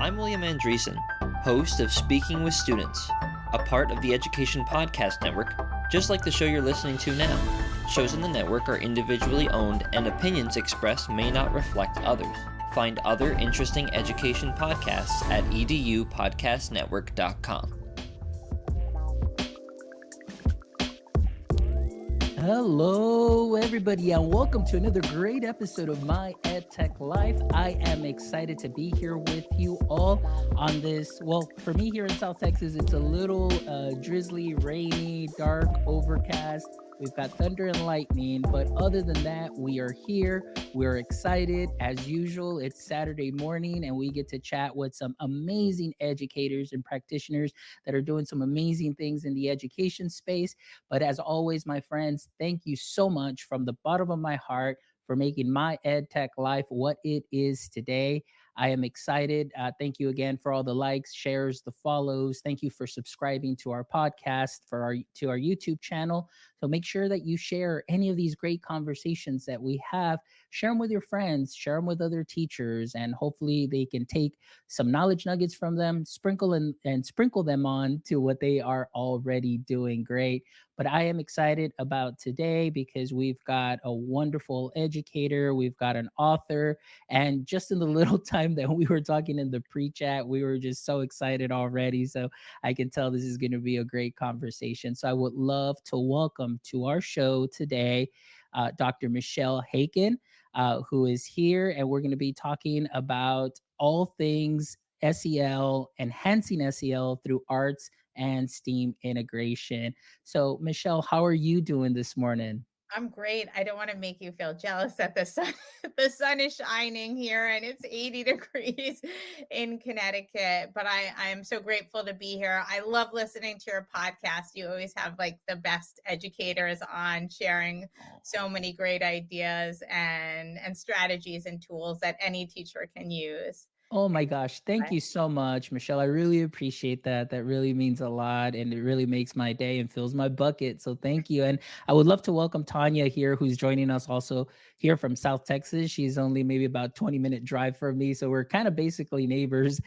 I'm William Andreessen, host of Speaking with Students, a part of the Education Podcast Network, just like the show you're listening to now. Shows in the network are individually owned, and opinions expressed may not reflect others. Find other interesting education podcasts at edupodcastnetwork.com. Hello, everybody, and welcome to another great episode of My EdTech Life. I am excited to be here with you all on this. Well, for me here in South Texas, it's a little drizzly, rainy, dark, overcast. We've got thunder and lightning, but other than that, we are here. We're excited. As usual, it's Saturday morning, and we get to chat with some amazing educators and practitioners that are doing some amazing things in the education space. But as always, my friends, thank you so much from the bottom of my heart for making my EdTech life what it is today. I am excited. Thank you again for all the likes, shares, the follows. Thank you for subscribing to our podcast, to our YouTube channel. So make sure that you share any of these great conversations that we have. Share them with your friends, share them with other teachers, and hopefully they can take some knowledge nuggets from them, and sprinkle them on to what they are already doing great. But I am excited about today because we've got a wonderful educator, we've got an author, and just in the little time that we were talking in the pre-chat, we were just so excited already. So I can tell this is going to be a great conversation. So I would love to welcome to our show today Dr. Michelle Haken, who is here, and we're going to be talking about all things SEL, enhancing SEL through arts and STEAM integration. So, Michelle, how are you doing this morning? I'm great. I don't want to make you feel jealous that the sun the sun is shining here and it's 80 degrees in Connecticut, but I am so grateful to be here. I love listening to your podcast. You always have like the best educators on sharing so many great ideas and strategies and tools that any teacher can use. Oh my gosh. Thank you so much, Michelle. I really appreciate that. That really means a lot and it really makes my day and fills my bucket. So thank you. And I would love to welcome Tanya here, who's joining us also here from South Texas. She's only maybe about 20-minute drive from me. So we're kind of basically neighbors.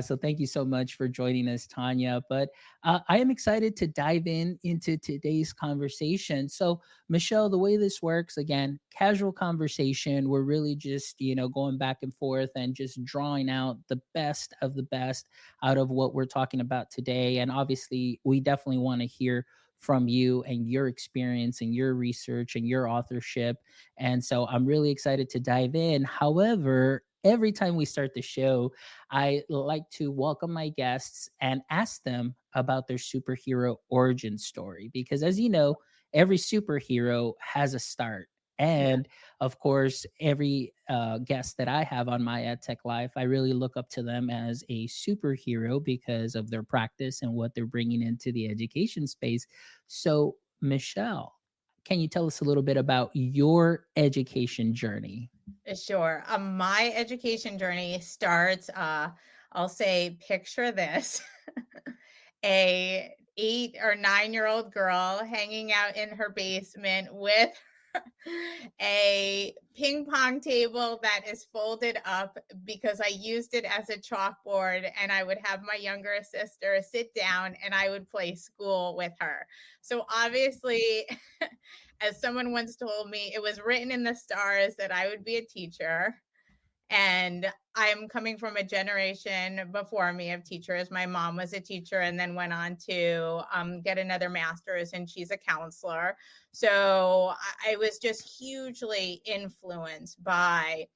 So thank you so much for joining us, Tanya. But I am excited to dive into today's conversation. So Michelle, the way this works, again, casual conversation. We're really just, going back and forth and just drawing out the best of the best out of what we're talking about today. And obviously, we definitely want to hear from you and your experience and your research and your authorship. And so I'm really excited to dive in. However, every time we start the show, I like to welcome my guests and ask them about their superhero origin story. Because as you know, every superhero has a start. Yeah. And of course, every guest that I have on my EdTech life, I really look up to them as a superhero because of their practice and what they're bringing into the education space. So, Michelle, can you tell us a little bit about your education journey? Sure. My education journey starts, I'll say, picture this. A 8 or 9 year old girl hanging out in her basement with a ping pong table that is folded up because I used it as a chalkboard, and I would have my younger sister sit down and I would play school with her. So obviously, as someone once told me, it was written in the stars that I would be a teacher. And I'm coming from a generation before me of teachers. My mom was a teacher and then went on to get another master's, and she's a counselor. So I was just hugely influenced by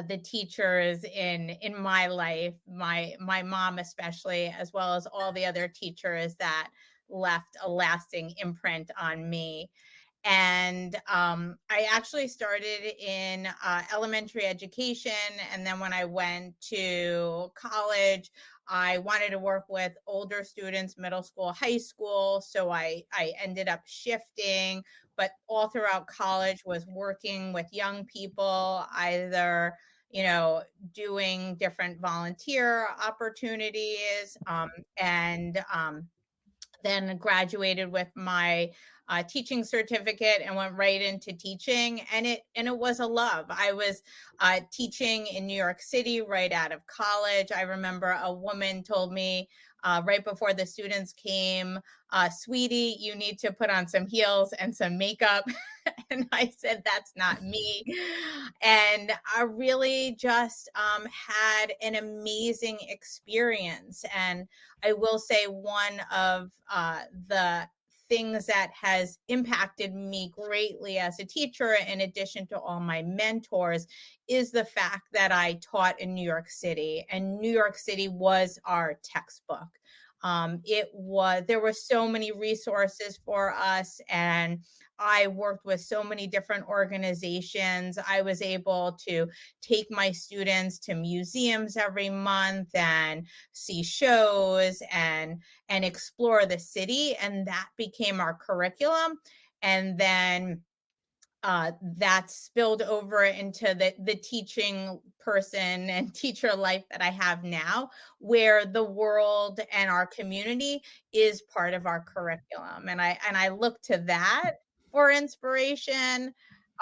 the teachers in my life, my mom especially, as well as all the other teachers that left a lasting imprint on me. And I actually started in elementary education. And then when I went to college, I wanted to work with older students, middle school, high school. So I ended up shifting, but all throughout college was working with young people, either doing different volunteer opportunities and then graduated with my teaching certificate and went right into teaching, and it was a love. I was teaching in New York City right out of college. I remember a woman told me right before the students came, sweetie, you need to put on some heels and some makeup. And I said, that's not me. And I really just had an amazing experience. And I will say one of the things that has impacted me greatly as a teacher, in addition to all my mentors, is the fact that I taught in New York City, and New York City was our textbook. It was There were so many resources for us, and I worked with so many different organizations. I was able to take my students to museums every month and see shows and explore the city, and that became our curriculum. And then that spilled over into the teaching person and teacher life that I have now, where the world and our community is part of our curriculum, and I look to that for inspiration,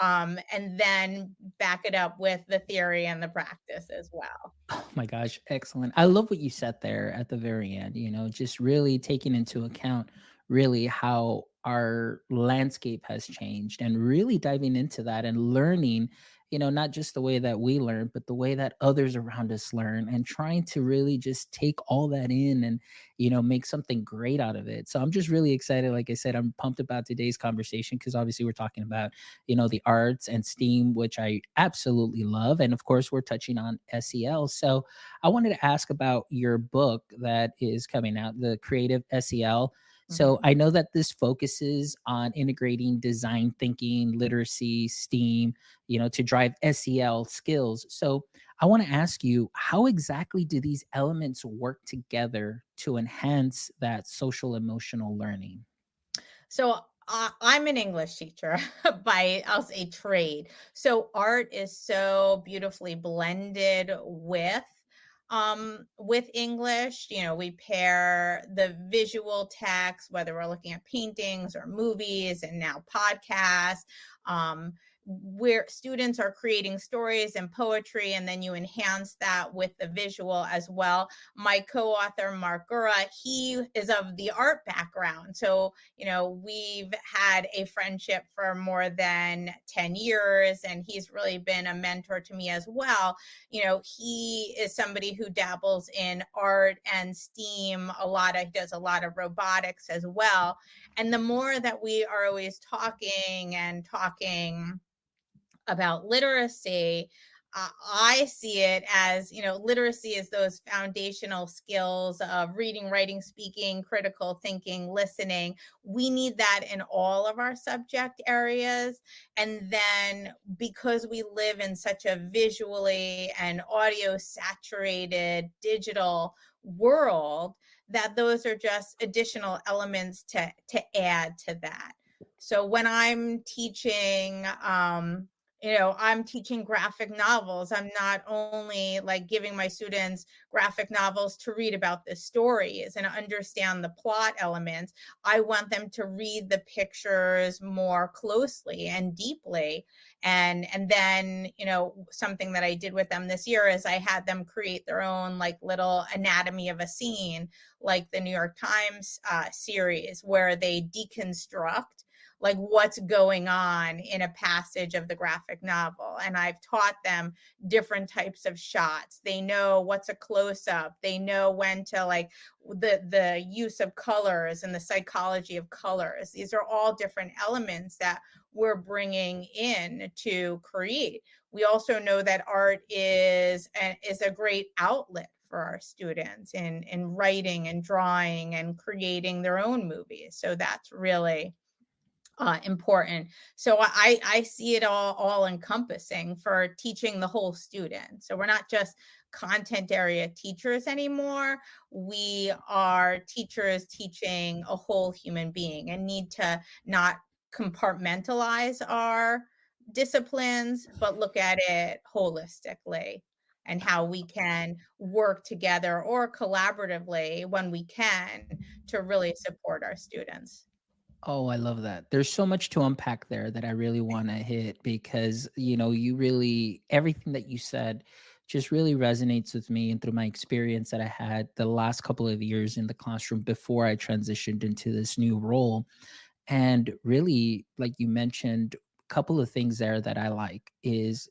and then back it up with the theory and the practice as well. Oh my gosh, excellent. I love what you said there at the very end, just really taking into account really how our landscape has changed and really diving into that and learning, not just the way that we learn, but the way that others around us learn and trying to really just take all that in and, make something great out of it. So I'm just really excited. Like I said, I'm pumped about today's conversation because obviously we're talking about the arts and STEAM, which I absolutely love. And of course, we're touching on SEL. So I wanted to ask about your book that is coming out, The Creative SEL. So Mhm. I know that this focuses on integrating design thinking, literacy, STEAM, to drive SEL skills. So I want to ask you, how exactly do these elements work together to enhance that social emotional learning? So I'm an English teacher by, I'll say, trade. So art is so beautifully blended with English. We pair the visual text, whether we're looking at paintings or movies and now podcasts. Um, where students are creating stories and poetry, and then you enhance that with the visual as well. My co-author Mark Gura, he is of the art background, so we've had a friendship for more than 10 years, and he's really been a mentor to me as well. He is somebody who dabbles in art and STEAM a lot. He does a lot of robotics as well. And the more that we are always talking about literacy, I see it as, literacy is those foundational skills of reading, writing, speaking, critical thinking, listening. We need that in all of our subject areas. And then because we live in such a visually and audio saturated digital world, that those are just additional elements to add to that. So when I'm teaching graphic novels. I'm not only like giving my students graphic novels to read about the stories and understand the plot elements. I want them to read the pictures more closely and deeply. And then, something that I did with them this year is I had them create their own like little anatomy of a scene, like the New York Times series, where they deconstruct like what's going on in a passage of the graphic novel. And I've taught them different types of shots. They know what's a close up. They know when to like the use of colors and the psychology of colors. These are all different elements that we're bringing in to create. We also know that art is a great outlet for our students in writing and drawing and creating their own movies. So that's really important. So I see it all encompassing for teaching the whole student. So we're not just content area teachers anymore. We are teachers teaching a whole human being, and need to not compartmentalize our disciplines, but look at it holistically. and how we can work together or collaboratively when we can to really support our students. Oh, I love that. There's so much to unpack there that I really want to hit because, you really, everything that you said just really resonates with me and through my experience that I had the last couple of years in the classroom before I transitioned into this new role. And really, like you mentioned, a couple of things there that I like is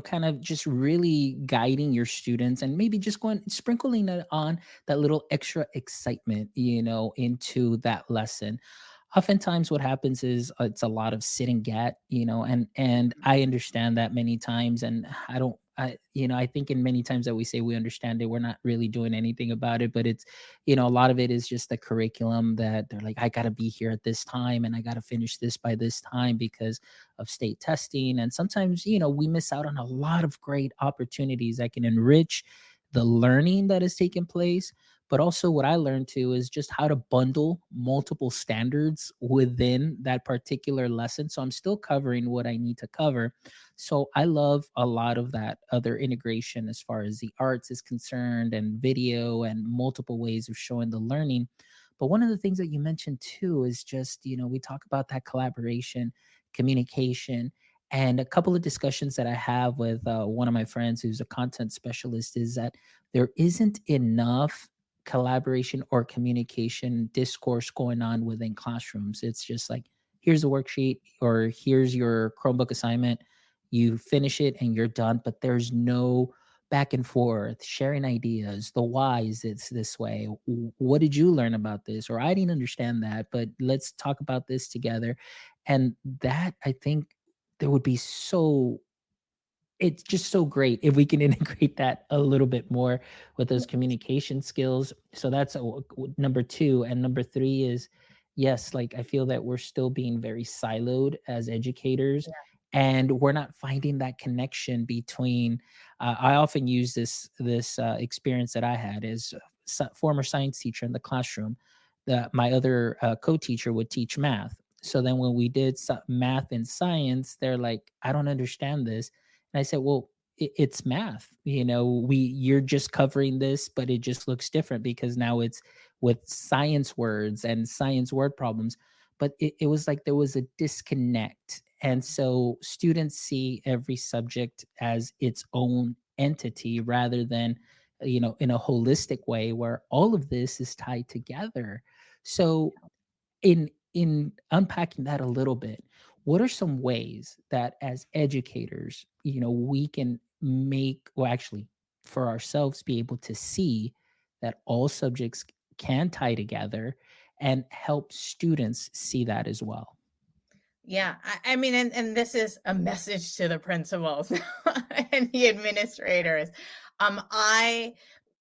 kind of just really guiding your students and maybe just going sprinkling it on that little extra excitement, into that lesson. Oftentimes what happens is it's a lot of sit and get, and I understand that many times, and I think in many times that we say we understand it, we're not really doing anything about it. But it's, a lot of it is just the curriculum that they're like, I got to be here at this time and I got to finish this by this time because of state testing. And sometimes, we miss out on a lot of great opportunities that can enrich the learning that has taken place. But also, what I learned too is just how to bundle multiple standards within that particular lesson. So I'm still covering what I need to cover. So I love a lot of that other integration as far as the arts is concerned and video and multiple ways of showing the learning. But one of the things that you mentioned too is just, we talk about that collaboration, communication, and a couple of discussions that I have with one of my friends who's a content specialist is that there isn't enough collaboration or communication discourse going on within classrooms. It's just like, here's a worksheet or here's your Chromebook assignment. You finish it and you're done, but there's no back and forth, sharing ideas, the whys it's this way. What did you learn about this? Or I didn't understand that, but let's talk about this together. And that I think there would be it's just so great if we can integrate that a little bit more with those communication skills. So that's number 2. And number 3 is, yes, like I feel that we're still being very siloed as educators, and we're not finding that connection between. I often use this experience that I had as a former science teacher in the classroom. That my other co-teacher would teach math. So then when we did math and science, they're like, I don't understand this, and I said, "Well, it's math. You're just covering this, but it just looks different because now it's with science words and science word problems." But it was like there was a disconnect. And so students see every subject as its own entity rather than, in a holistic way where all of this is tied together. So in unpacking that a little bit, what are some ways that as educators, we can make, well, actually, for ourselves, be able to see that all subjects can tie together and help students see that as well? Yeah, I mean, and this is a message to the principals and the administrators. I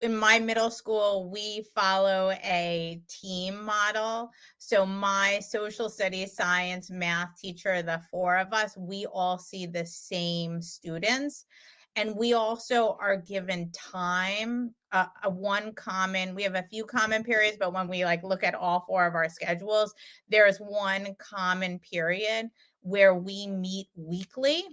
in my middle school, we follow a team model. So my social studies, science, math teacher, the four of us, we all see the same students. And we also are given time, a one common, we have a few common periods, but when we like look at all four of our schedules, there is one common period where we meet weekly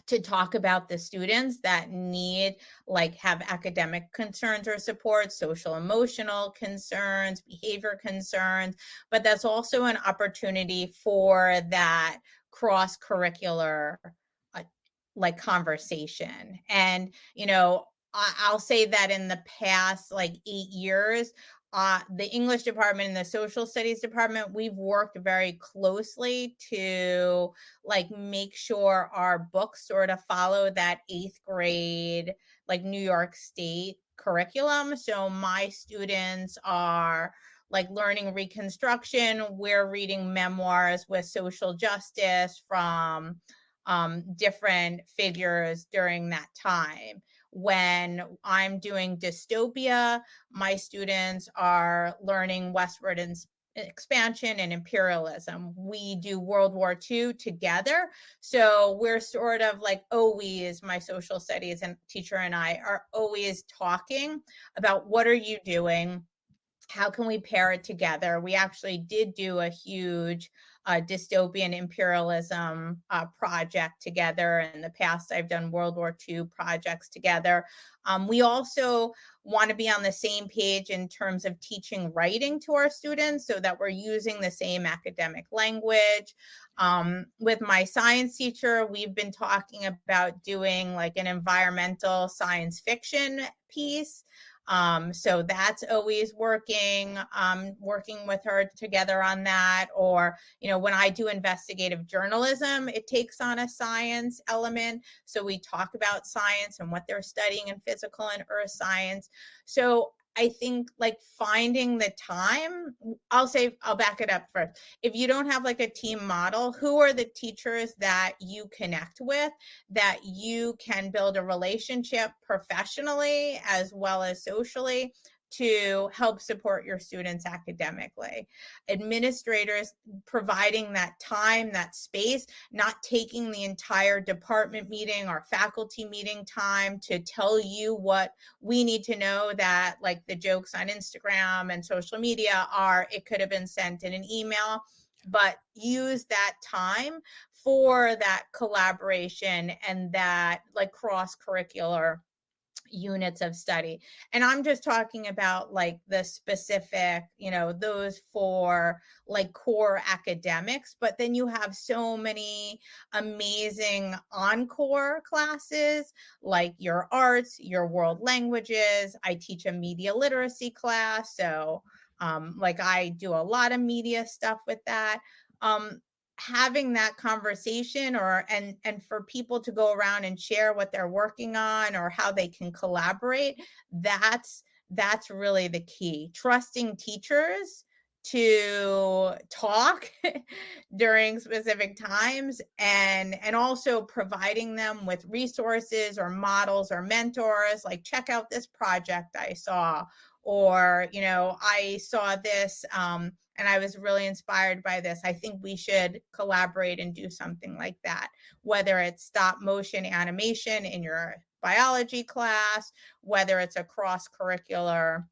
to talk about the students that need, like, have academic concerns or support, social emotional concerns, behavior concerns. But that's also an opportunity for that cross curricular uh, like conversation. And I'll say that in the past like 8 years, the English department and the social studies department, we've worked very closely to like make sure our books sort of follow that eighth grade, like New York State curriculum. So my students are like learning Reconstruction. We're reading memoirs with social justice from different figures during that time. When I'm doing dystopia, my students are learning westward expansion and imperialism. We do World War II together. So we're sort of like always, my social studies and teacher and I are always talking about what are you doing? How can we pair it together? We actually did do a huge dystopian imperialism project together. In the past, I've done World War II projects together. We also want to be on the same page in terms of teaching writing to our students so that we're using the same academic language. With my science teacher, we've been talking about doing like an environmental science fiction piece. So that's always working with her together on that. Or, when I do investigative journalism, it takes on a science element. So we talk about science and what they're studying in physical and earth science. So I think like finding the time, I'll back it up first. If you don't have like a team model, who are the teachers that you connect with that you can build a relationship professionally as well as socially to help support your students academically? Administrators providing that time, that space, not taking the entire department meeting or faculty meeting time to tell you what we need to know, that like the jokes on Instagram and social media are, it could have been sent in an email, but use that time for that collaboration and that like cross curricular units of study. And I'm just talking about like the specific, those for like core academics, but then you have so many amazing encore classes like your arts, your world languages. I teach a media literacy class, so like I do a lot of media stuff with that. Having that conversation, or and for people to go around and share what they're working on or how they can collaborate, that's really the key. Trusting teachers to talk during specific times, and also providing them with resources or models or mentors, like check out this project I saw, or I saw this and I was really inspired by this. I think we should collaborate and do something like that, whether it's stop motion animation in your biology class, whether it's a cross curricular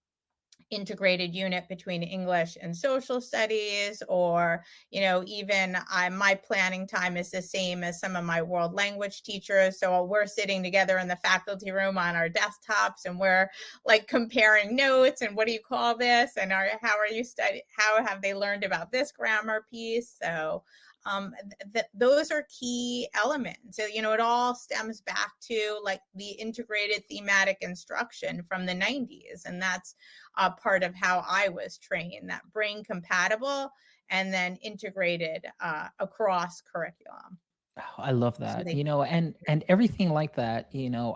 integrated unit between English and social studies, or even my planning time is the same as some of my world language teachers, so we're sitting together in the faculty room on our desktops and we're like comparing notes and what do you call this, and how have they learned about this grammar piece. So those are key elements. So, it all stems back to like the integrated thematic instruction from the 90s. And that's part of how I was trained, that brain compatible and then integrated across curriculum. Oh, I love So that. they And everything like that,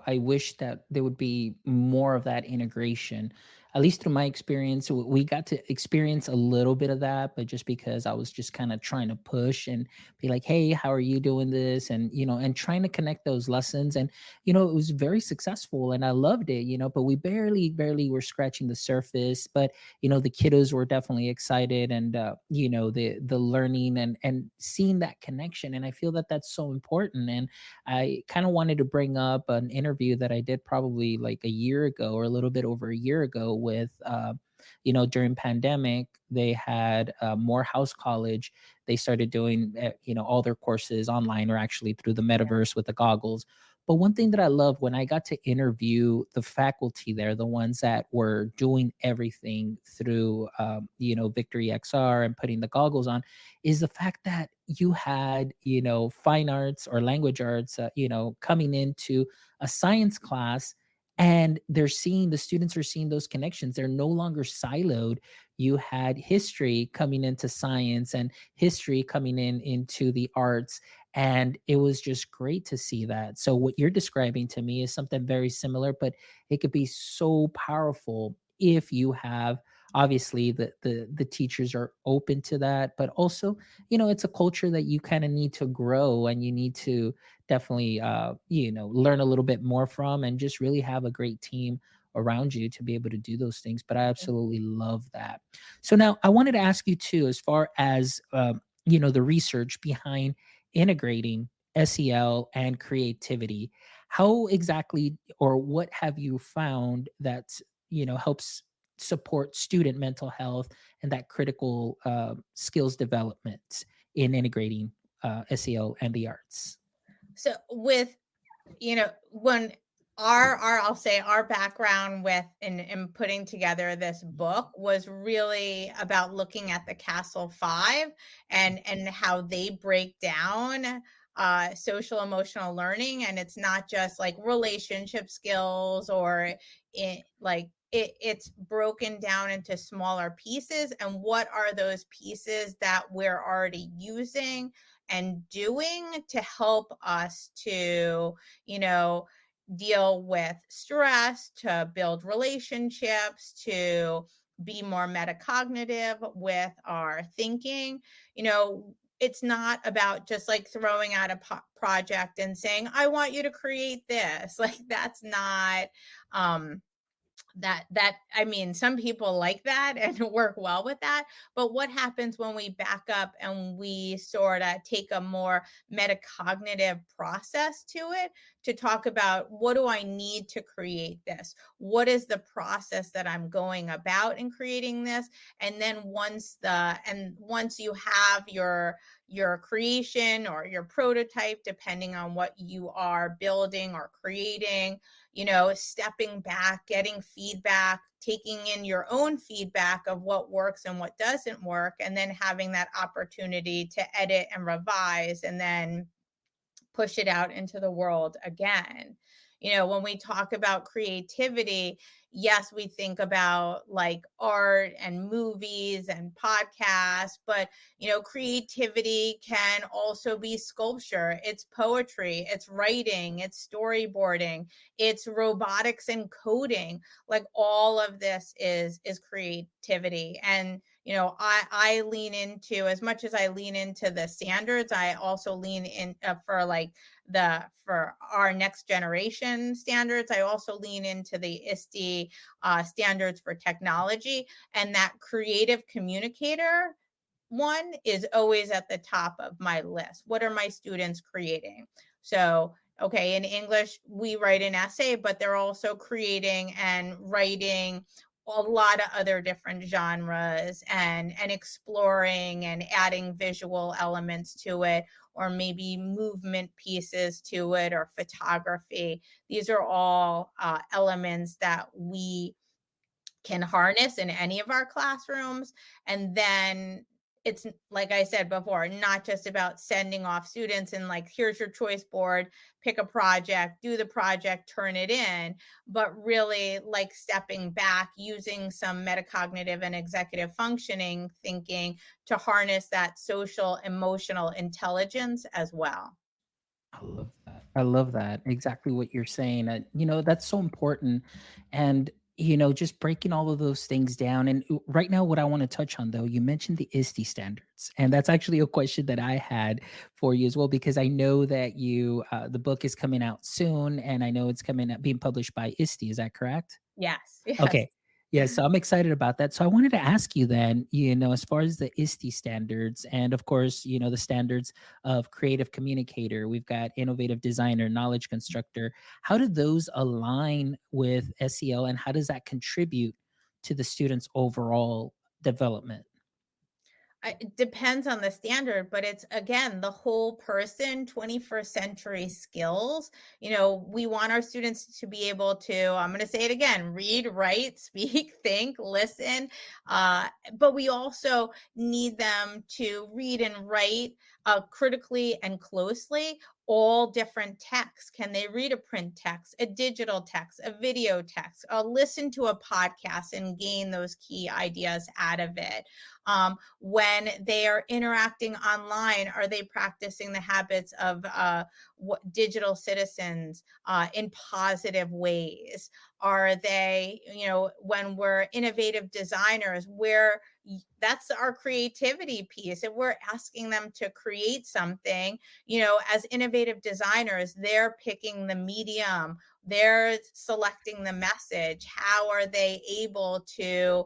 I wish that there would be more of that integration. At least through my experience, we got to experience a little bit of that, but just because I was just kind of trying to push and be like, "Hey, how are you doing this?" and and trying to connect those lessons, and it was very successful, and I loved it. But we barely were scratching the surface. But the kiddos were definitely excited, and the learning and seeing that connection, and I feel that that's so important. And I kind of wanted to bring up an interview that I did probably like a year ago, or a little bit over a year ago, with during pandemic they had Morehouse College. They started doing all their courses online, or actually through the yeah, metaverse with the goggles. But one thing that I love, when I got to interview the faculty there, the ones that were doing everything through, Victory XR and putting the goggles on, is the fact that you had, fine arts or language arts, coming into a science class, and the students are seeing those connections. They're no longer siloed. You had history coming into science, and history coming into the arts, and it was just great to see that. So what you're describing to me is something very similar, but it could be so powerful if you have, obviously, the teachers are open to that, but also it's a culture that you kind of need to grow, and you need to definitely learn a little bit more from, and just really have a great team around you to be able to do those things. But I absolutely love that. So now I wanted to ask you too, as far as the research behind integrating SEL and creativity, how exactly, or what have you found that helps support student mental health and that critical skills development? in integrating SEL and the arts? So with, when our I'll say our background with in putting together this book was really about looking at the Castle Five and how they break down social emotional learning. And it's not just like relationship skills or it's broken down into smaller pieces, and what are those pieces that we're already using and doing to help us to, you know, deal with stress, to build relationships, to be more metacognitive with our thinking. It's not about just like throwing out a project and saying, I want you to create this. Like, that's not, um, that I mean, some people like that and work well with that, but what happens when we back up and we sort of take a more metacognitive process to it, to talk about, what do I need to create this, what is the process that I'm going about in creating this? And then once you have your creation or your prototype, depending on what you are building or creating, stepping back, getting feedback, taking in your own feedback of what works and what doesn't work, and then having that opportunity to edit and revise and then push it out into the world again. When we talk about creativity, yes, we think about like art and movies and podcasts, but creativity can also be sculpture, it's poetry, it's writing, it's storyboarding, it's robotics and coding. Like, all of this is creativity. And I lean into, as much as I lean into the standards, I also lean in for like for our next generation standards. I also lean into the ISTE standards for technology, and that creative communicator one is always at the top of my list. What are my students creating? So, okay, in English, we write an essay, but they're also creating and writing a lot of other different genres and exploring and adding visual elements to it, or maybe movement pieces to it, or photography. These are all elements that we can harness in any of our classrooms. And then it's, like I said before, not just about sending off students and like, here's your choice board, pick a project, do the project, turn it in, but really like stepping back, using some metacognitive and executive functioning thinking to harness that social emotional intelligence as well. I love that. I love that. Exactly what you're saying. That's so important. And, just breaking all of those things down. And right now, what I want to touch on, though, you mentioned the ISTE standards. And that's actually a question that I had for you as well, because I know that the book is coming out soon. And I know it's being published by ISTE. Is that correct? Yes, yes. Okay. Yeah, so I'm excited about that. So I wanted to ask you then, as far as the ISTE standards and of course, the standards of creative communicator, we've got innovative designer, knowledge constructor. How do those align with SEL and how does that contribute to the students' overall development? It depends on the standard, but it's again the whole person, 21st century skills. We want our students to be able to, I'm going to say it again, read, write, speak, think, listen. But we also need them to read and write critically and closely all different texts. Can they read a print text, a digital text, a video text, listen to a podcast and gain those key ideas out of it? When they are interacting online, are they practicing the habits of digital citizens in positive ways? Are they, when we're innovative designers, that's our creativity piece. If we're asking them to create something, as innovative designers, they're picking the medium, they're selecting the message. How are they able to,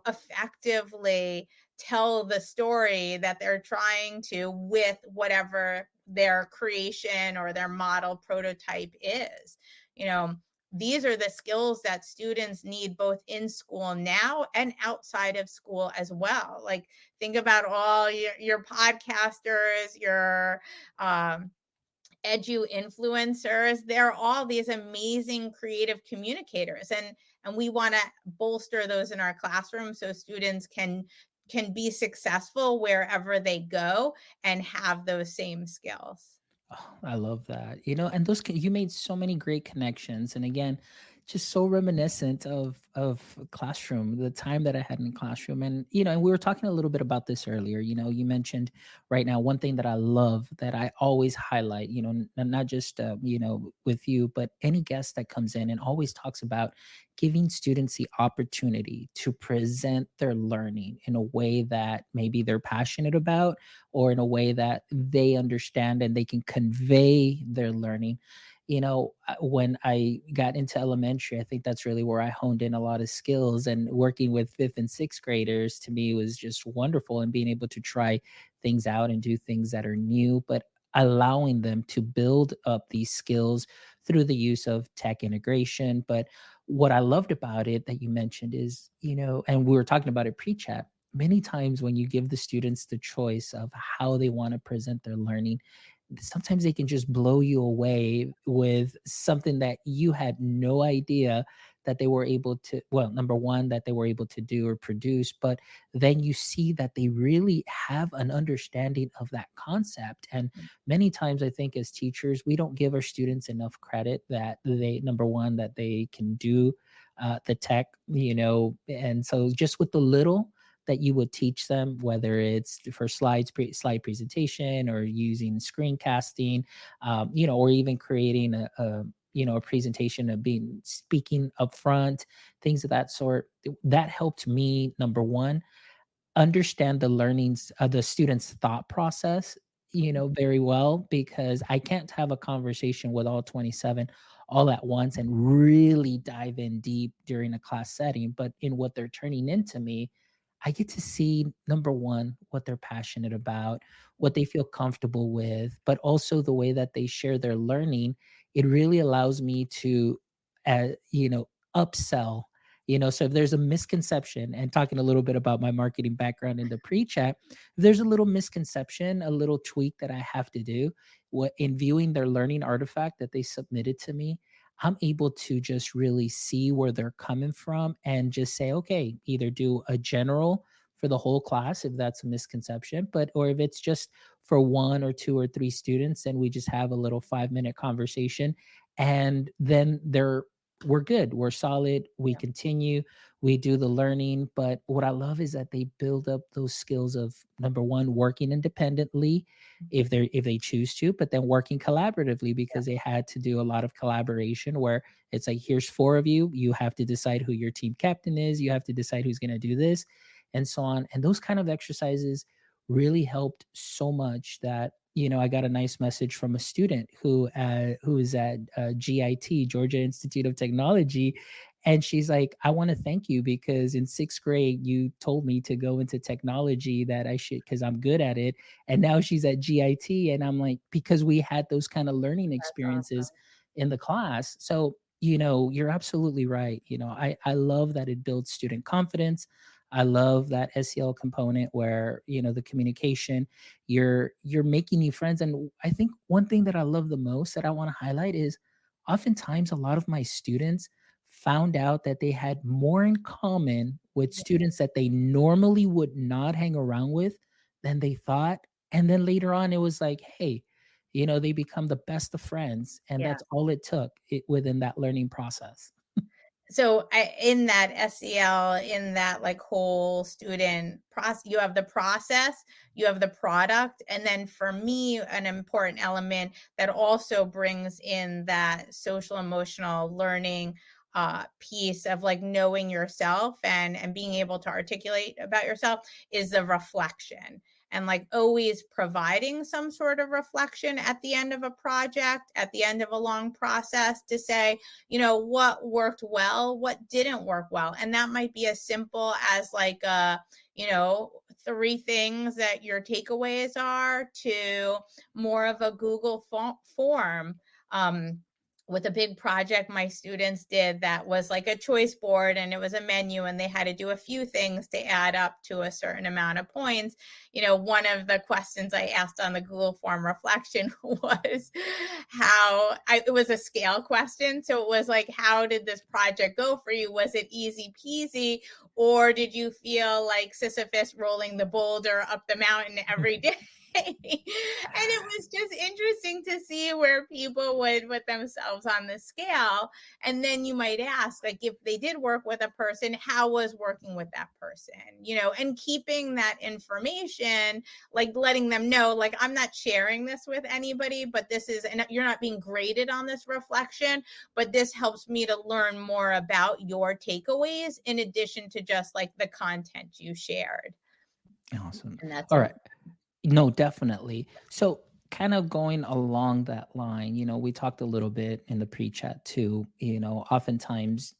effectively tell the story that they're trying to with whatever their creation or their model prototype is? You know, these are the skills that students need both in school now and outside of school as well. Like, think about all your podcasters, your edu influencers. They're all these amazing creative communicators, and we want to bolster those in our classroom so students can be successful wherever they go and have those same skills. Oh, I love that. And you made so many great connections, and again, just so reminiscent of classroom, the time that I had in classroom, and we were talking a little bit about this earlier. You mentioned right now one thing that I love that I always highlight. Not just with you, but any guest that comes in and always talks about giving students the opportunity to present their learning in a way that maybe they're passionate about, or in a way that they understand and they can convey their learning. When I got into elementary, I think that's really where I honed in a lot of skills, and working with fifth and sixth graders to me was just wonderful, and being able to try things out and do things that are new, but allowing them to build up these skills through the use of tech integration. But what I loved about it that you mentioned is, and we were talking about it pre-chat, many times when you give the students the choice of how they want to present their learning, sometimes they can just blow you away with something that you had no idea that they were able to, well, number one, that they were able to do or produce, but then you see that they really have an understanding of that concept. And many times I think as teachers, we don't give our students enough credit that they, number one, that they can do the tech, and so just with the little that you would teach them, whether it's for slide presentation, or using screencasting, or even creating a presentation of being speaking up front, things of that sort. That helped me, number one, understand the students' thought process, very well, because I can't have a conversation with all 27 all at once and really dive in deep during a class setting. But in what they're turning into me, I get to see, number one, what they're passionate about, what they feel comfortable with, but also the way that they share their learning. It really allows me to, uh, you know, upsell. So if there's a misconception, and talking a little bit about my marketing background in the pre-chat, if there's a little misconception, a little tweak that I have to do, what in viewing their learning artifact that they submitted to me, I'm able to just really see where they're coming from and just say, okay, either do a general for the whole class if that's a misconception, but or if it's just for one or two or three students, and we just have a little 5-minute conversation, and then we're good, we're solid, we continue, we do the learning. But what I love is that they build up those skills of, number one, working independently if they choose to, but then working collaboratively, because they had to do a lot of collaboration where it's like, here's four of you, you have to decide who your team captain is, you have to decide who's going to do this, and so on. And those kind of exercises really helped so much that, I got a nice message from a student who is at GIT, Georgia Institute of Technology, and she's like, I want to thank you because in sixth grade you told me to go into technology, that I should, because I'm good at it. And now she's at GIT, and I'm like, because we had those kind of learning That's awesome. experiences in the class. So, you're absolutely right. I love that it builds student confidence. I love that SEL component where, the communication, you're making new friends. And I think one thing that I love the most that I want to highlight is, oftentimes a lot of my students found out that they had more in common with Yeah. students that they normally would not hang around with than they thought. And then later on, it was like, hey, they become the best of friends. And Yeah. that's all it took within that learning process. So in that SEL, in that like whole student process, you have the process, you have the product, and then for me, an important element that also brings in that social emotional learning piece of like knowing yourself and being able to articulate about yourself is the reflection, and like always providing some sort of reflection at the end of a project, at the end of a long process, to say, what worked well, what didn't work well. And that might be as simple as like you know three things that your takeaways are, to more of a Google form, um with a big project my students did that was like a choice board, and it was a menu, and they had to do a few things to add up to a certain amount of points. One of the questions I asked on the Google form reflection was it was a scale question. So it was like, how did this project go for you? Was it easy peasy, or did you feel like Sisyphus rolling the boulder up the mountain every day? And it was just interesting to see where people would put themselves on the scale. And then you might ask, like, if they did work with a person, how was working with that person? And keeping that information, like letting them know, like, I'm not sharing this with anybody, but this is, and you're not being graded on this reflection, but this helps me to learn more about your takeaways in addition to just like the content you shared. Awesome. And that's All a right. No, definitely. So, kind of going along that line, we talked a little bit in the pre-chat too. Oftentimes,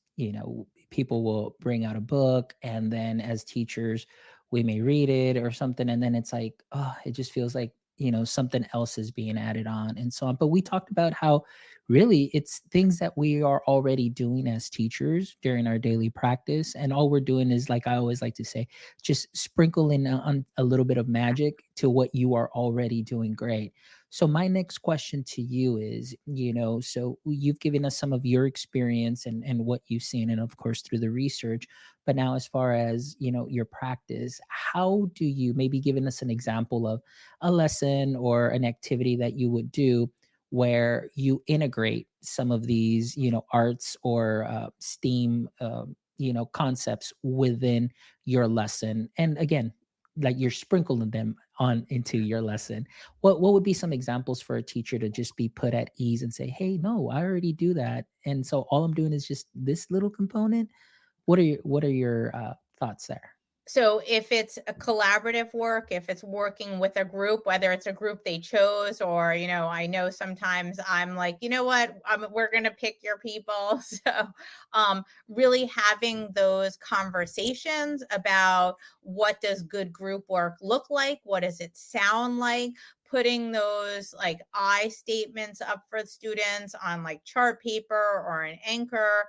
people will bring out a book, and then as teachers, we may read it or something, and then it's like, oh, it just feels like, something else is being added on and so on. But we talked about how really it's things that we are already doing as teachers during our daily practice. And all we're doing is, like I always like to say, just sprinkle in on a little bit of magic to what you are already doing great. So my next question to you is, so you've given us some of your experience and what you've seen, and of course through the research. But now, as far as your practice, how do you, maybe giving us an example of a lesson or an activity that you would do where you integrate some of these, arts or STEAM, concepts within your lesson, and again, like you're sprinkling them on into your lesson. What would be some examples for a teacher to just be put at ease and say, hey, no, I already do that, and so all I'm doing is just this little component? What are your thoughts there? So if it's a collaborative work, if it's working with a group, whether it's a group they chose, or, I know sometimes I'm like, you know what, we're going to pick your people. So really having those conversations about what does good group work look like? What does it sound like? Putting those like I statements up for students on like chart paper or an anchor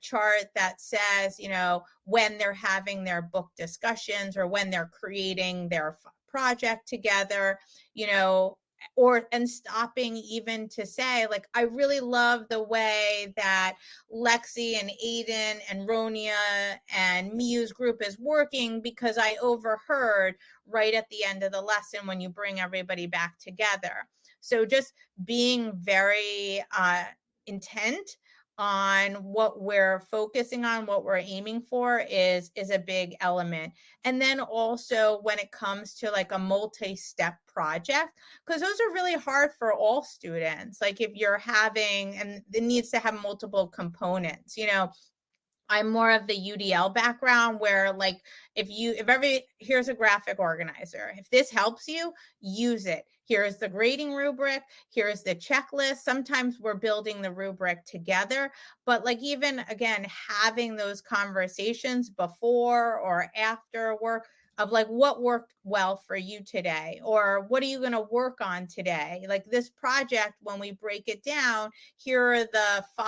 chart that says, when they're having their book discussions or when they're creating their project together, and stopping even to say, like, I really love the way that Lexi and Aiden and Ronia and Miu's group is working, because I overheard right at the end of the lesson when you bring everybody back together. So just being very intent on what we're focusing on, what we're aiming for is a big element. And then also when it comes to like a multi-step project, because those are really hard for all students. Like if you're having, and it needs to have multiple components, I'm more of the UDL background, where like here's a graphic organizer. If this helps you, use it. Here's the grading rubric. Here's the checklist. Sometimes we're building the rubric together, but like even again, having those conversations before or after work of like what worked well for you today, or what are you going to work on today? Like this project, when we break it down, here are the 5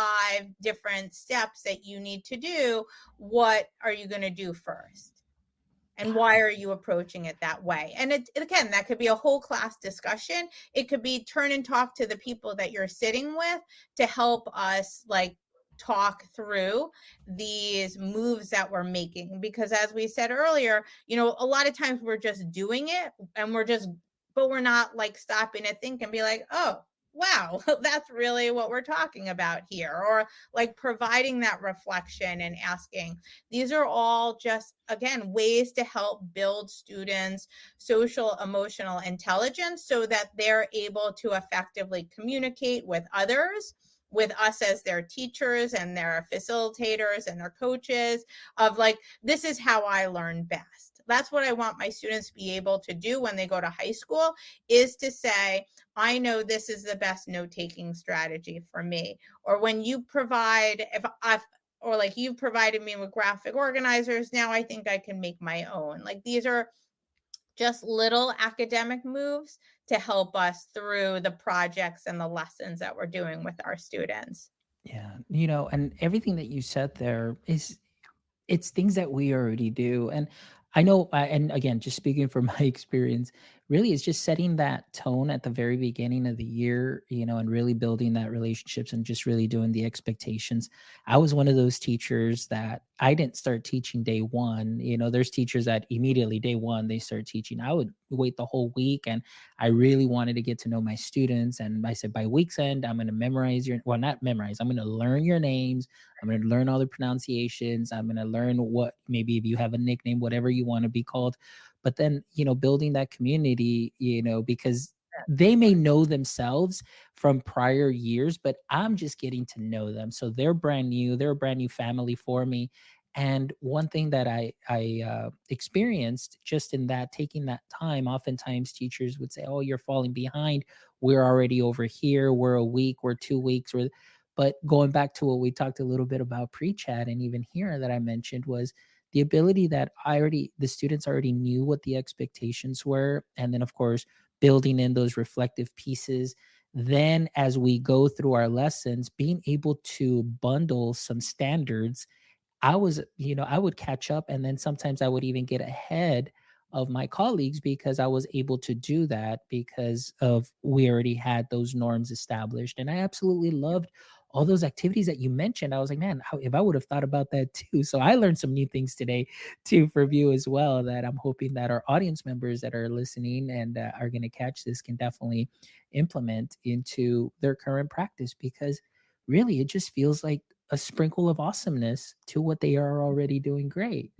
different steps that you need to do. What are you going to do first? And why are you approaching it that way? And again, that could be a whole class discussion. It could be turn and talk to the people that you're sitting with to help us like talk through these moves that we're making. Because as we said earlier, a lot of times we're just doing it, and but we're not like stopping to think and be like, oh, wow, that's really what we're talking about here. Or like providing that reflection and asking. These are all just, again, ways to help build students' social emotional intelligence so that they're able to effectively communicate with others, with us as their teachers and their facilitators and their coaches, of like, this is how I learn best. That's what I want my students to be able to do when they go to high school, is to say, I know this is the best note-taking strategy for me. Or when you provide, or like you've provided me with graphic organizers, now I think I can make my own. Like these are just little academic moves to help us through the projects and the lessons that we're doing with our students. Yeah, and everything that you said there is it's things that we already do. And I know, and again, just speaking from my experience, really it's just setting that tone at the very beginning of the year, and really building that relationships and just really doing the expectations. I was one of those teachers that I didn't start teaching day one. There's teachers that immediately day one they start teaching. I would wait the whole week, and I really wanted to get to know my students. And I said, by week's end, I'm going to memorize well, not memorize, I'm going to learn your names. I'm going to learn all the pronunciations. I'm going to learn what, maybe if you have a nickname, whatever you want to be called. But then, building that community, because they may know themselves from prior years, but I'm just getting to know them. So they're brand new. They're a brand new family for me. And one thing that I experienced just in that taking that time, oftentimes teachers would say, "Oh, you're falling behind. We're already over here. We're a week. We're 2 weeks. But going back to what we talked a little bit about pre-chat and even here that I mentioned was the ability that the students already knew what the expectations were. And then, of course, building in those reflective pieces. Then, as we go through our lessons, being able to bundle some standards. I would catch up, and then sometimes I would even get ahead of my colleagues because I was able to do that because of we already had those norms established. And I absolutely loved all those activities that you mentioned. I was like, man, if I would have thought about that too. So I learned some new things today too from you as well that I'm hoping that our audience members that are listening and are going to catch this can definitely implement into their current practice, because really it just feels like a sprinkle of awesomeness to what they are already doing great.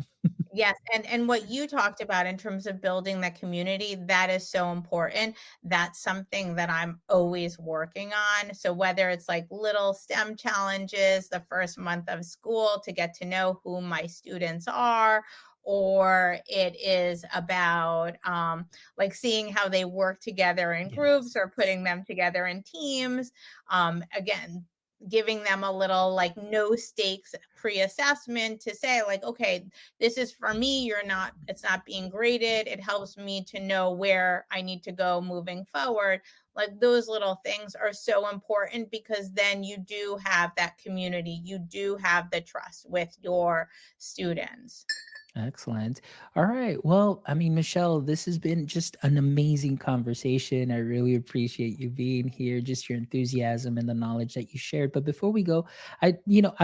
Yes, and what you talked about in terms of building the community, that is so important. That's something that I'm always working on. So whether it's like little STEM challenges the first month of school to get to know who my students are, or it is about like seeing how they work together in groups or Yes. putting them together in teams. Again, giving them a little like no stakes pre-assessment to say like, okay, this is for me, it's not being graded, it helps me to know where I need to go moving forward. Like those little things are so important because then you do have that community, you do have the trust with your students. Excellent. All right. Well, I mean, Michelle, this has been just an amazing conversation. I really appreciate you being here, just your enthusiasm and the knowledge that you shared. But before we go, I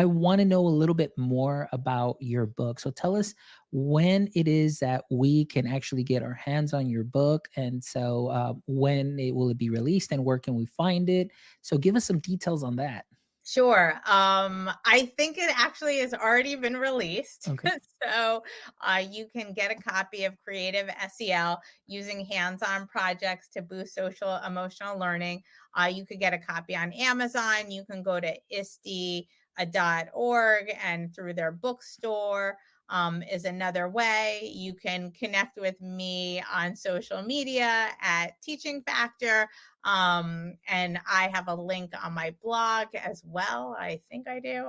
want to know a little bit more about your book. So tell us when it is that we can actually get our hands on your book. And so when it will it be released and where can we find it? So give us some details on that. Sure. I think it actually has already been released. Okay. So you can get a copy of Creative SEL using hands-on projects to boost social emotional learning. You could get a copy on Amazon. You can go to ISTE.org and through their bookstore is another way. You can connect with me on social media at Teaching Factor. And I have a link on my blog as well. I think I do.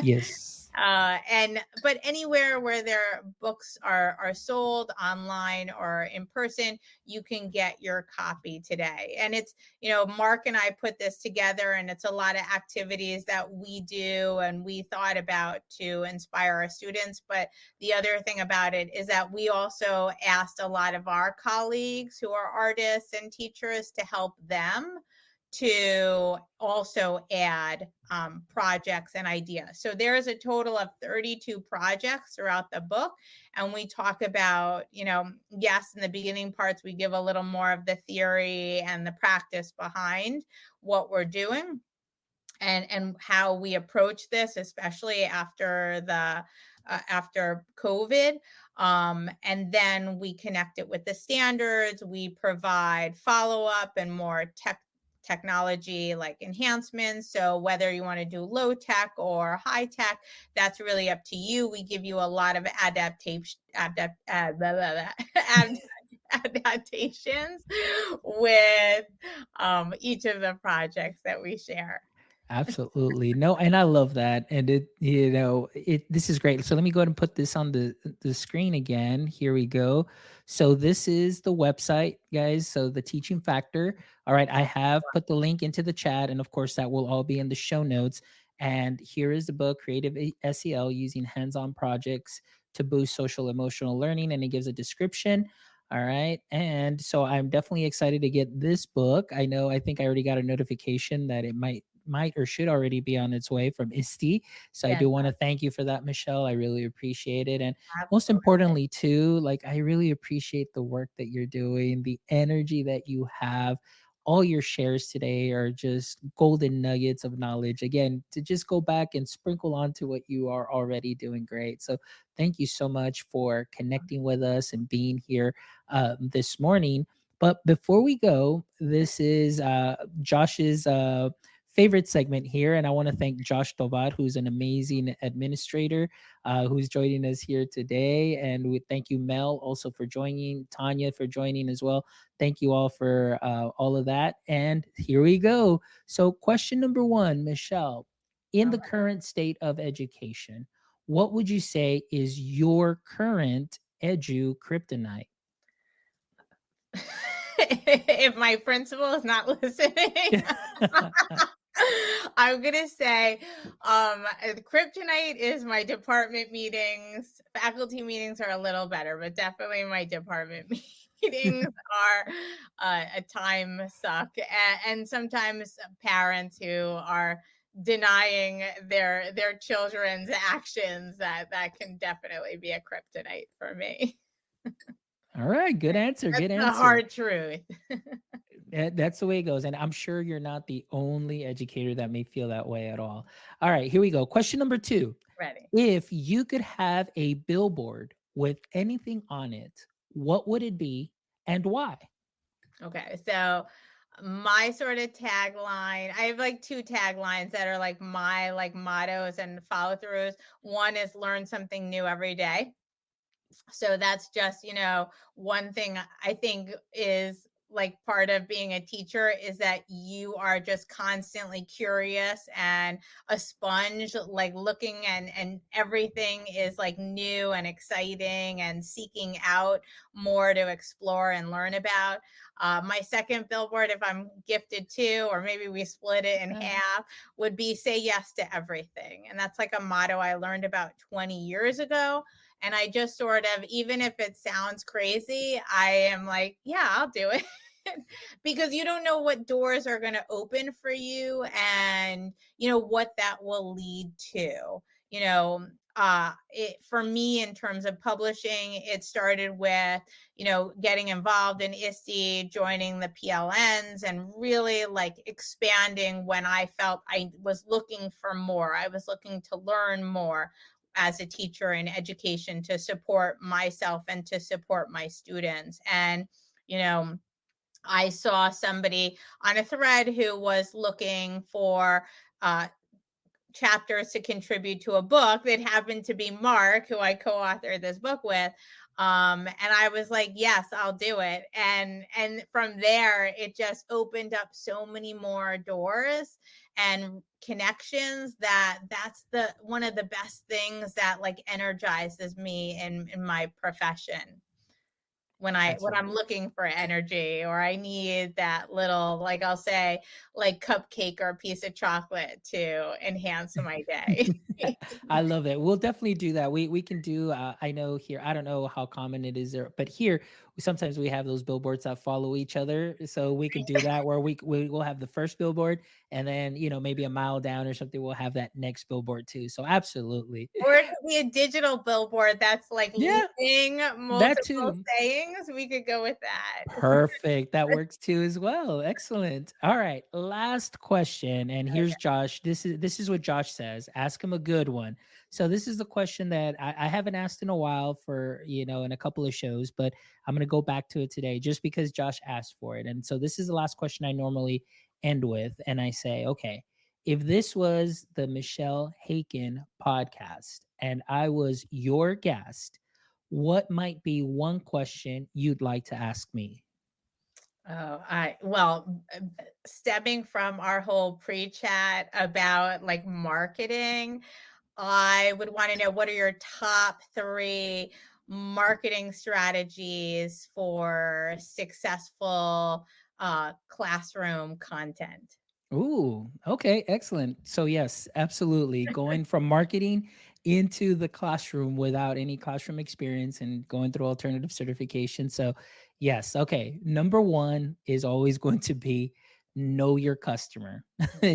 Yes. And but anywhere where their books are sold online or in person, you can get your copy today. And it's, Mark and I put this together, and it's a lot of activities that we do and we thought about to inspire our students. But the other thing about it is that we also asked a lot of our colleagues who are artists and teachers to help them to also add projects and ideas. So there is a total of 32 projects throughout the book. And we talk about, yes, in the beginning parts, we give a little more of the theory and the practice behind what we're doing and how we approach this, especially after COVID. And then we connect it with the standards. We provide follow up and more technology like enhancements. So whether you want to do low tech or high tech, that's really up to you. We give you a lot of adaptations with each of the projects that we share. Absolutely. No, and I love that. And this is great. So let me go ahead and put this on the screen again. Here we go. So this is the website, guys. So the teaching factor. All right, I have put the link into the chat, and of course that will all be in the show notes. And here is the book, SEL, using hands-on projects to boost social emotional learning, and it gives a description. All right. And so I'm definitely excited to get this book. I think I already got a notification that it might or should already be on its way from ISTE. So I Yes, do want to thank you for that, Michelle. I really appreciate it. And most absolutely. importantly, too, like I really appreciate the work that you're doing, the energy that you have. All your shares today are just golden nuggets of knowledge. Again, to just go back and sprinkle onto what you are already doing great. So thank you so much for connecting with us and being here this morning. But before we go, this is Josh's favorite segment here. And I want to thank Josh Tovad, who's an amazing administrator who's joining us here today. And we thank you, Mel, also for joining, Tanya for joining as well. Thank you all for all of that. And here we go. So, question number one, Michelle, in All the current state of education, what would you say is your current edu kryptonite? If my principal is not listening, I'm gonna say the kryptonite is my department meetings. Faculty meetings are a little better, but definitely my department meetings are a time suck. And sometimes parents who are denying their children's actions, that can definitely be a kryptonite for me. All right, good answer. That's Good the answer. hard truth. That's the way it goes. And I'm sure you're not the only educator that may feel that way at all. All right, here we go. Question number two. Ready. If you could have a billboard with anything on it, what would it be and why? Okay. So my sort of tagline, I have like two taglines that are like my like mottos and follow throughs. One is learn something new every day. So that's just, one thing I think is like part of being a teacher is that you are just constantly curious and a sponge, like looking, and everything is like new and exciting and seeking out more to explore and learn about. My second billboard, if I'm gifted to, or maybe we split it in half, would be say yes to everything. And that's like a motto I learned about 20 years ago. And I just sort of, even if it sounds crazy, I am like, yeah, I'll do it. Because you don't know what doors are going to open for you, and what that will lead to. For me, in terms of publishing, it started with getting involved in ISTE, joining the PLNs, and really like expanding when I felt I was looking for more. I was looking to learn more as a teacher in education to support myself and to support my students. And, I saw somebody on a thread who was looking for uh, chapters to contribute to a book that happened to be Mark, who I co-authored this book with. And I was like, yes, I'll do it. And from there, it just opened up so many more doors and connections, that's the one of the best things that like energizes me in my profession, when I'm Absolutely. looking for energy, or I need that little, like I'll say, like cupcake or a piece of chocolate to enhance my day. I love that. We'll definitely do that. We can do. I know here. I don't know how common it is there, but here sometimes we have those billboards that follow each other, so we could do that where we will have the first billboard, and then maybe a mile down or something we'll have that next billboard too. So absolutely, Or it could be a digital billboard that's like yeah, leasing that multiple too. sayings. We could go with that. Perfect. That works too as well. Excellent. All right. Last question. And here's Josh. This is what Josh says. Ask him a good one. So this is the question that I haven't asked in a while for, in a couple of shows, but I'm gonna go back to it today just because Josh asked for it. And so this is the last question I normally end with. And I say, okay, if this was the Michelle Haken podcast and I was your guest, what might be one question you'd like to ask me? Oh, stemming from our whole pre-chat about like marketing, I would want to know what are your top three marketing strategies for successful classroom content? Ooh, okay, excellent. So yes, absolutely. Going from marketing into the classroom without any classroom experience and going through alternative certification. So yes, okay. Number 1 is always going to be know your customer.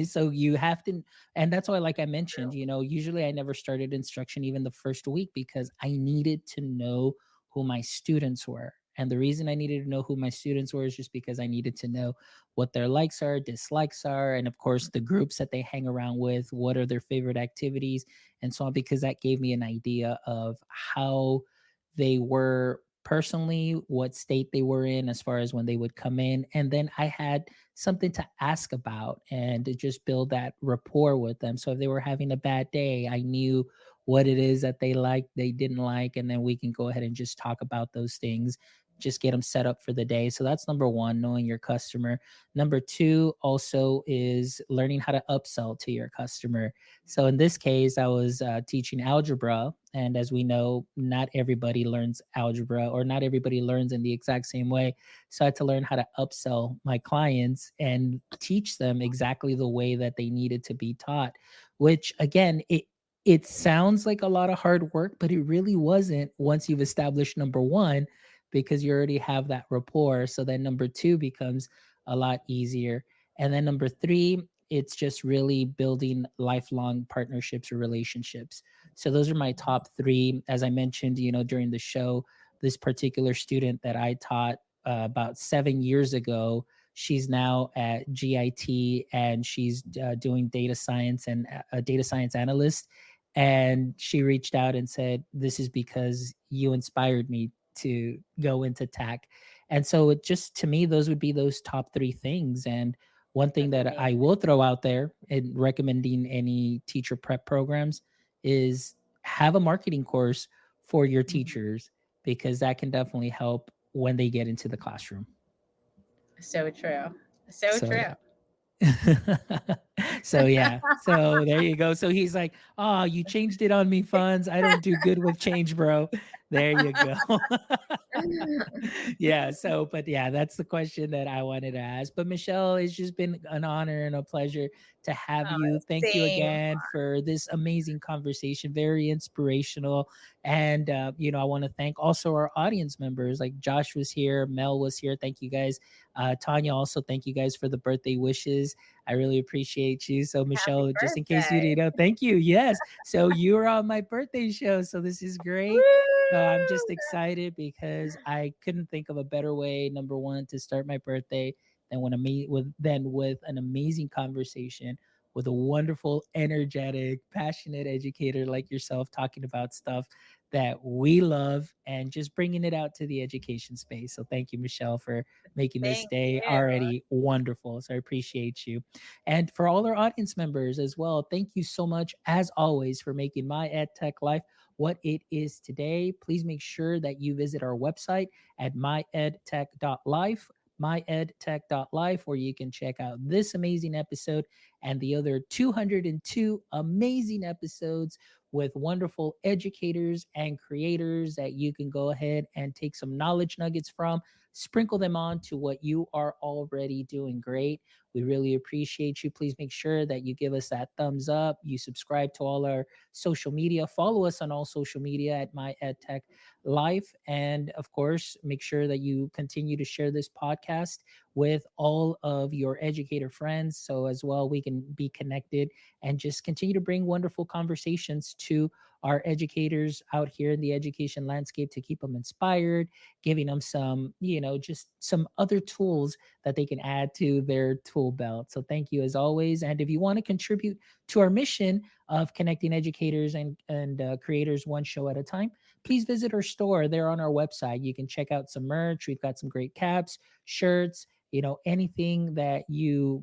So you have to, and that's why, like I mentioned, usually I never started instruction even the first week because I needed to know who my students were. And the reason I needed to know who my students were is just because I needed to know what their likes are, dislikes are, and of course, the groups that they hang around with, what are their favorite activities, and so on, because that gave me an idea of how they were personally, what state they were in as far as when they would come in. And then I had something to ask about and to just build that rapport with them. So if they were having a bad day, I knew what it is that they liked, they didn't like, and then we can go ahead and just talk about those things, just get them set up for the day. So that's number 1, knowing your customer. Number 2 also is learning how to upsell to your customer. So in this case, I was teaching algebra. And as we know, not everybody learns algebra or not everybody learns in the exact same way. So I had to learn how to upsell my clients and teach them exactly the way that they needed to be taught, which again, it sounds like a lot of hard work, but it really wasn't once you've established number 1, because you already have that rapport. So then number 2 becomes a lot easier. And then number 3, it's just really building lifelong partnerships or relationships. So those are my top 3. As I mentioned, during the show, this particular student that I taught about 7 years ago, she's now at GIT and she's doing data science and a data science analyst. And she reached out and said, "This is because you inspired me to go into tech." And so it just, to me, those would be those top 3 things. And one thing That's that I amazing. will throw out there in recommending any teacher prep programs is have a marketing course for your Mhm. teachers, because that can definitely help when they get into the classroom. So true. So So true. yeah. So yeah. So there you go. So he's like, "Oh, you changed it on me, funds. I don't do good with change, bro." There you go. Yeah. So, but yeah, that's the question that I wanted to ask. But Michelle, it's just been an honor and a pleasure to have you. Thank you Same. again for this amazing conversation, very inspirational. And, I want to thank also our audience members, like Josh was here, Mel was here. Thank you guys. Tanya, also, thank you guys for the birthday wishes. I really appreciate you. So, Happy Michelle, just in case you birthday. didn't know, thank you. Yes. So, you were on my birthday show. So, this is great. So I'm just Woo! excited because I couldn't think of a better way, number 1, to start my birthday than when I meet with an amazing conversation with a wonderful, energetic, passionate educator like yourself, talking about stuff that we love and just bringing it out to the education space. So thank you, Michelle, for making this Thank day you. already wonderful. So I appreciate you. And for all our audience members as well, thank you so much, as always, for making my EdTech life what it is today. Please make sure that you visit our website at myedtech.life, myedtech.life, where you can check out this amazing episode and the other 202 amazing episodes with wonderful educators and creators that you can go ahead and take some knowledge nuggets from, sprinkle them on to what you are already doing great. We really appreciate you. Please make sure that you give us that thumbs up. You subscribe to all our social media. Follow us on all social media at My EdTech Life. And of course, make sure that you continue to share this podcast with all of your educator friends. So, as well, we can be connected and just continue to bring wonderful conversations to our educators out here in the education landscape to keep them inspired, giving them some, just some other tools that they can add to their tool belt. So, thank you as always. And if you want to contribute to our mission of connecting educators and creators one show at a time, please visit our store. There on our website. You can check out some merch. We've got some great caps, shirts. anything that you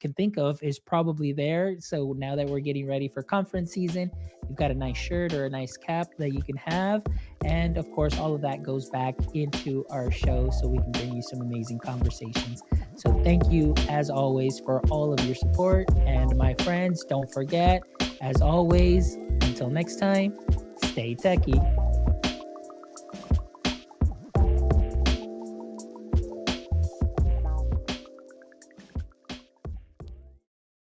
can think of is probably there. So now that we're getting ready for conference season, you've got a nice shirt or a nice cap that you can have. And of course, all of that goes back into our show so we can bring you some amazing conversations. So thank you, as always, for all of your support. And my friends, don't forget, as always, until next time, stay techie.